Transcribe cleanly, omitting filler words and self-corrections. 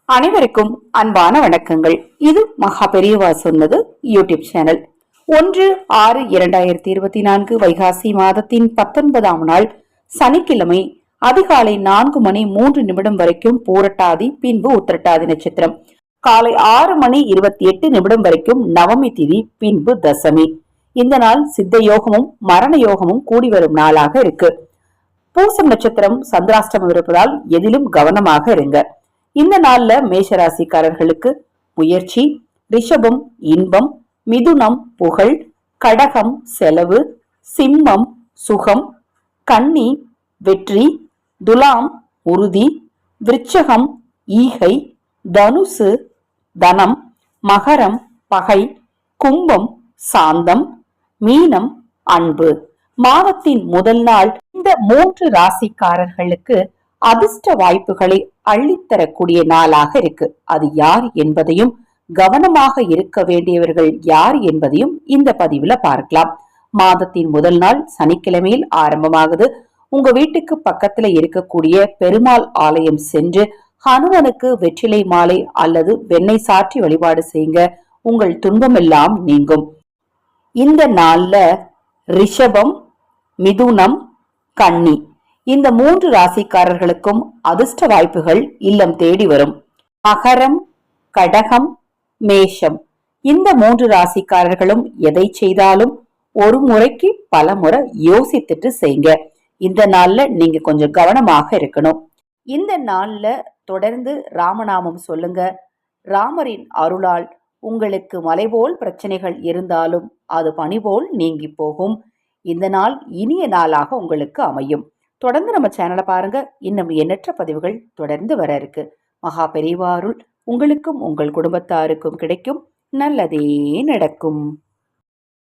அனைவருக்கும் அன்பான வணக்கங்கள். இது மகா பெரியவா சொன்னது யூடியூப் சேனல். 1/6/2024 வைகாசி மாதத்தின் 19ஆம் நாள் சனிக்கிழமை அதிகாலை 4:03 வரைக்கும் பூரட்டாதி, பின்பு உத்திரட்டாதி நட்சத்திரம். காலை 6:28 வரைக்கும் நவமி திதி, பின்பு தசமி. இந்த நாள் சித்த யோகமும் மரண யோகமும் கூடி வரும் நாளாக இருக்கு. பூசம் நட்சத்திரம் சந்திராஷ்டமம் இருப்பதால் எதிலும் கவனமாக இருங்க. இந்த நாள்ல மேஷராசிக்காரர்களுக்கு முயற்சி, ரிஷபம் இன்பம், மிதுனம் புகழ், கடகம் செலவு, சிம்மம் சுகம், கன்னி வெற்றி, துலாம் உறுதி, விருச்சகம் ஈகை, தனுசு தனம், மகரம் பகை, கும்பம் சாந்தம், மீனம் அன்பு. மாதத்தின் முதல் நாள் இந்த 3 ராசிக்காரர்களுக்கு அதிர்ஷ்ட வாய்ப்புகளை அள்ளித்தரக்கூடிய நாளாக இருக்கு. அது யார் என்பதையும், கவனமாக இருக்க வேண்டியவர்கள் யார் என்பதையும் இந்த பதிவுல பார்க்கலாம். மாதத்தின் முதல் நாள் சனிக்கிழமையில் ஆரம்பமாகுது. உங்க வீட்டுக்கு பக்கத்துல இருக்கக்கூடிய பெருமாள் ஆலயம் சென்று ஹனுமனுக்கு வெற்றிலை மாலை அல்லது வெண்ணெய் சாற்றி வழிபாடு செய்யுங்க. உங்கள் துன்பமெல்லாம் நீங்கும். இந்த நாள்ல ரிஷபம், மிதுனம், கன்னி இந்த 3 ராசிக்காரர்களுக்கும் அதிர்ஷ்ட வாய்ப்புகள் இல்லம் தேடி வரும். மகரம், கடகம், மேஷம் இந்த 3 ராசிக்காரர்களும் எதை செய்தாலும் ஒரு முறைக்கு பல முறை யோசித்துட்டு செய்யுங்க. இந்த நாள்ல நீங்க கொஞ்சம் கவனமாக இருக்கணும். இந்த நாள்ல தொடர்ந்து ராமநாமம் சொல்லுங்க. ராமரின் அருளால் உங்களுக்கு மலைபோல் பிரச்சனைகள் இருந்தாலும் அது பனிபோல் நீங்கி போகும். இந்த நாள் இனிய நாளாக உங்களுக்கு அமையும். தொடர்ந்து நம்ம சேனலை பாருங்க. இன்னும் எண்ணற்ற பதிவுகள் தொடர்ந்து வர இருக்கு. மகா பெரியவா அருள் உங்களுக்கும் உங்கள் குடும்பத்தாருக்கும் கிடைக்கும். நல்லதே நடக்கும்.